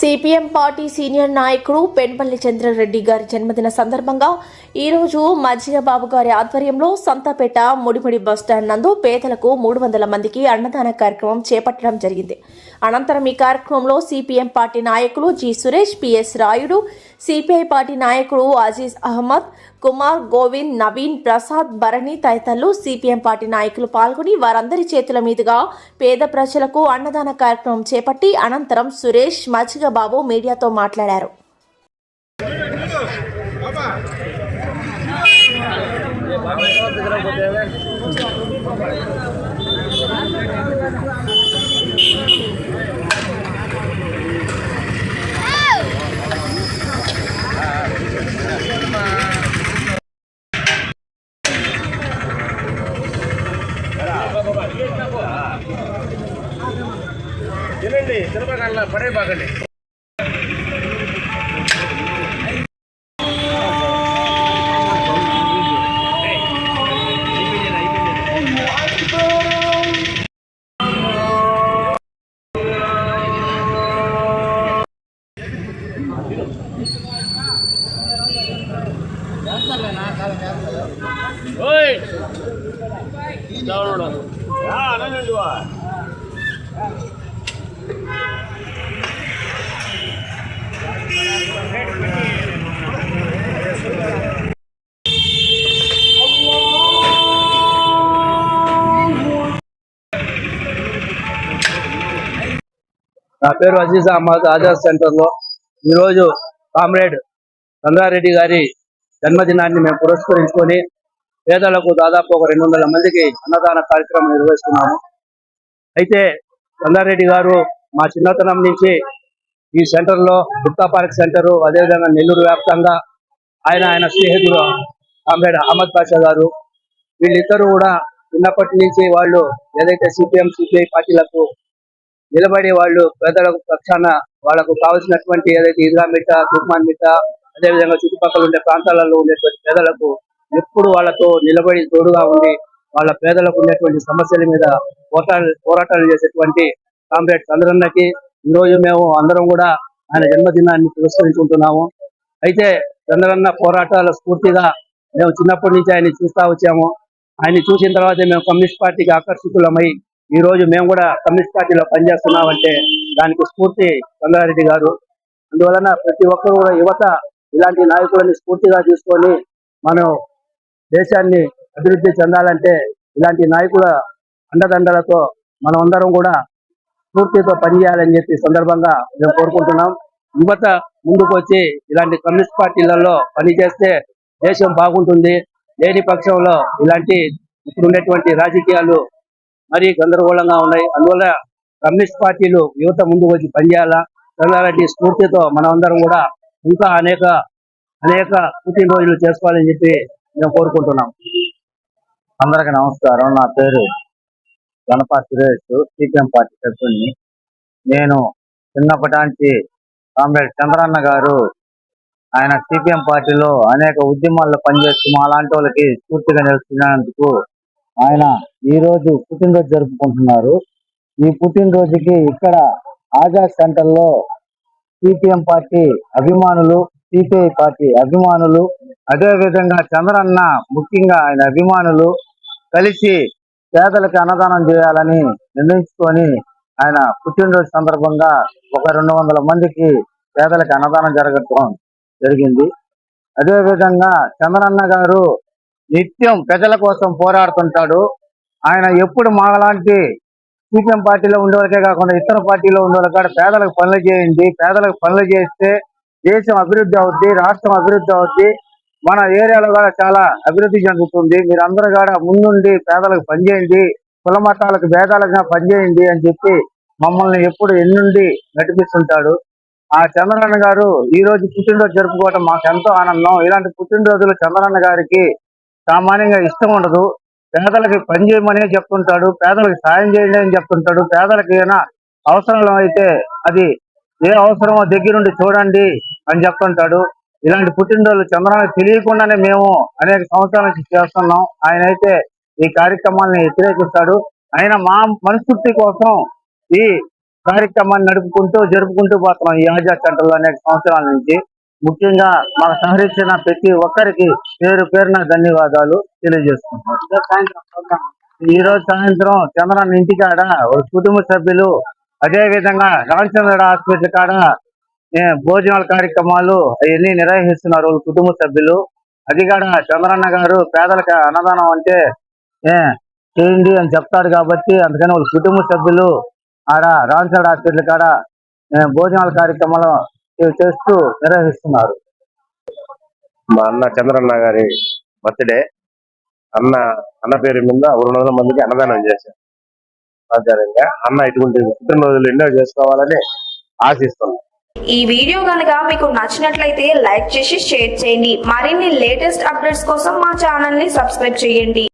CPM party senior నాయకుడు పెన్పల్లి చంద్రారెడ్డి గారి జన్మదిన సందర్భంగా ఈరోజు మజ్జిగబాబు గారి ఆధ్వర్యంలో సంతపేట ముడిముడి బస్టాండ్ నందు పేదలకు 300 మందికి అన్నదాన కార్యక్రమం చేపట్టడం జరిగింది. అనంతరం ఈ కార్యక్రమంలో సిపిఎం పార్టీ నాయకులు G Suresh, PS Rayudu, CPI party నాయకుడు అజీజ్ అహ్మద్, కుమార్, గోవింద్, నవీన్, ప్రసాద్, భరణి తదితరులు సిపిఎం పార్టీ నాయకులు పాల్గొని వారందరి చేతుల మీదుగా పేద ప్రజలకు అన్నదాన కార్యక్రమం చేపట్టి అనంతరం సురేష్ మజ్జిగబాబు మీడియాతో మాట్లాడారు. తినండి, తినబాగల్లా పడే బాగండి. నా పేరు అజీజ్ అహ్మద్. ఆజాద్ సెంటర్లో ఈరోజు కామ్రేడ్ చంద్రారెడ్డి గారి జన్మదినాన్ని మేము పురస్కరించుకొని పేదలకు దాదాపు ఒక 200 మందికి అన్నదాన కార్యక్రమం నిర్వహిస్తున్నాము. అయితే చంద్రారెడ్డి గారు మా చిన్నతనం నుంచి ఈ సెంటర్లో గుప్తా పార్క్ సెంటరు, అదేవిధంగా నెల్లూరు వ్యాప్తంగా ఆయన స్నేహితులు కామ్రేడ్ అహ్మద్ పాషా గారు, వీళ్ళిద్దరూ కూడా చిన్నప్పటి నుంచి వాళ్ళు ఏదైతే సిపిఎం సిపిఐ పార్టీలకు నిలబడి వాళ్ళు పేదలకు పక్షాన వాళ్ళకు కావాల్సినటువంటి ఏదైతే ఈద్గా మిట్ట, తుర్మాన్ మిట్ట, అదేవిధంగా చుట్టుపక్కల ఉండే ప్రాంతాలలో ఉండేటువంటి పేదలకు ఎప్పుడు వాళ్ళతో నిలబడి తోడుగా ఉండి వాళ్ళ పేదలకు ఉండేటువంటి సమస్యల మీద పోరాటాలు చేసేటువంటి కామ్రేడ్ చంద్రన్నకి ఈరోజు మేము అందరం కూడా ఆయన జన్మదినాన్ని పురస్కరించుకుంటున్నాము. అయితే చంద్రన్న పోరాటాల స్ఫూర్తిగా మేము చిన్నప్పటి నుంచి ఆయన్ని చూస్తూ వచ్చాము. ఆయన్ని చూసిన తర్వాత మేము కమ్యూనిస్ట్ పార్టీకి ఆకర్షితులమై ఈ రోజు మేము కూడా కమ్యూనిస్ట్ పార్టీలో పనిచేస్తున్నామంటే దానికి స్ఫూర్తి చంద్రారెడ్డి గారు. అందువలన ప్రతి ఒక్కరు కూడా యువత ఇలాంటి నాయకులని స్ఫూర్తిగా తీసుకొని మనం దేశాన్ని అభివృద్ధి చెందాలంటే ఇలాంటి నాయకుల అండదండలతో మనం అందరం కూడా స్ఫూర్తితో పనిచేయాలని చెప్పి సందర్భంగా మేము కోరుకుంటున్నాం. యువత ముందుకు వచ్చి ఇలాంటి కమ్యూనిస్ట్ పార్టీలలో పనిచేస్తే దేశం బాగుంటుంది. లేని పక్షంలో ఇలాంటి ఇప్పుడు ఉండేటువంటి రాజకీయాలు మరీ గందరగోళంగా ఉన్నాయి. అందువల్ల కమ్యూనిస్ట్ పార్టీలు యువత ముందుకు వచ్చి పనిచేయాలా. చంద్రారెడ్డి స్ఫూర్తితో మనం అందరం కూడా ఇంకా అనేక పుట్టినరోజులు చేసుకోవాలని చెప్పి మేము కోరుకుంటున్నాం. అందరికీ నమస్కారం. నా పేరు గణపా సురేష్, సిపిఎం పార్టీ సభ్యుడిని. నేను చిన్నప్పటి కామ్రేడ్ చంద్రన్న గారు ఆయన సిపిఎం పార్టీలో అనేక ఉద్యమాల్లో పనిచేస్తూ మా లాంటి వాళ్ళకి స్ఫూర్తిగా నిలుస్తున్నందుకు ఆయన ఈరోజు పుట్టినరోజు జరుపుకుంటున్నారు. ఈ పుట్టినరోజుకి ఇక్కడ ఆజాద్ సెంటర్లో సిపిఎం పార్టీ అభిమానులు, సిపిఐ పార్టీ అభిమానులు, అదేవిధంగా చంద్రన్న ముఖ్యంగా ఆయన అభిమానులు కలిసి పేదలకు అన్నదానం చేయాలని నిర్ణయించుకొని ఆయన పుట్టినరోజు సందర్భంగా ఒక 200 మందికి పేదలకు అన్నదానం జరగడం జరిగింది. అదేవిధంగా చంద్రన్న గారు నిత్యం ప్రజల కోసం పోరాడుతుంటాడు. ఆయన ఎప్పుడు మాలాంటి సిపిఎం పార్టీలో ఉండేవాళ్ళకే కాకుండా ఇతర పార్టీలో ఉండేవాళ్ళు కూడా పేదలకు పనులు చేయండి, పేదలకు పనులు చేస్తే దేశం అభివృద్ధి అవుద్ది, రాష్ట్రం అభివృద్ధి అవుద్ది, మన ఏరియాలో కూడా చాలా అభివృద్ధి చెందుతుంది, మీరందరూ కూడా ముందుండి పేదలకు పనిచేయండి, కుల మతాలకు భేదాలుగా పనిచేయండి అని చెప్పి మమ్మల్ని ఎప్పుడు ఎన్నుండి నడిపిస్తుంటాడు. ఆ చంద్రన్న గారు ఈ రోజు పుట్టినరోజు జరుపుకోవటం మాకు ఎంతో ఆనందం. ఇలాంటి పుట్టినరోజులు చంద్రన్న గారికి సామాన్యంగా ఇష్టం ఉండదు. పేదలకి పని చేయమనే చెప్తుంటాడు, పేదలకు సాయం చేయండి అని చెప్తుంటాడు, పేదలకు ఏమైనా అవసరం అయితే అది ఏ అవసరమో దగ్గరుండి చూడండి అని చెప్తుంటాడు. ఇలాంటి పుట్టినరోజులు చంద్రన్న తెలియకుండానే మేము అనేక సంవత్సరాల నుంచి చేస్తున్నాం. ఆయన అయితే ఈ కార్యక్రమాన్ని వ్యతిరేకిస్తాడు. ఆయన మా మనస్తృప్తి కోసం ఈ కార్యక్రమాన్ని జరుపుకుంటూ పోతున్నాం ఈ ఆజా సెంటర్ లో అనేక సంవత్సరాల నుంచి. ముఖ్యంగా మాకు సహకరించిన ప్రతి ఒక్కరికి పేరు పేరున ధన్యవాదాలు తెలియజేస్తున్నాం. ఈ రోజు సాయంత్రం చంద్రన్న ఇంటికాడ ఒక కుటుంబ సభ్యులు, అదే విధంగా రామచంద్ర హాస్పిటల్ కాడ భోజనాల కార్యక్రమాలు అవన్నీ నిర్వహిస్తున్నారు వాళ్ళ కుటుంబ సభ్యులు. అది కూడా చంద్రన్న గారు పేదలకు అన్నదానం అంటే చేయండి అని చెప్తారు కాబట్టి అందుకని వాళ్ళ కుటుంబ సభ్యులు ఆడ రామచంద్ర హాస్పిటల్ కాడ భోజనాల కార్యక్రమాలు చేస్తూ నిర్వహిస్తున్నారు. మా అన్న చంద్రన్న గారి బర్త్డే, అన్న పేరు మీద 200 మందికి అన్నదానం చేశారు. ఆచార్యంగా అన్న ఇటువంటి పుట్టినరోజులు ఎన్నో చేసుకోవాలని ఆశిస్తున్నాం. ఈ వీడియో కనుక మీకు నచ్చినట్లయితే లైక్ చేసి షేర్ చేయండి. మరిన్ని లేటెస్ట్ అప్డేట్స్ కోసం మా ఛానల్ ని సబ్స్క్రైబ్ చేయండి.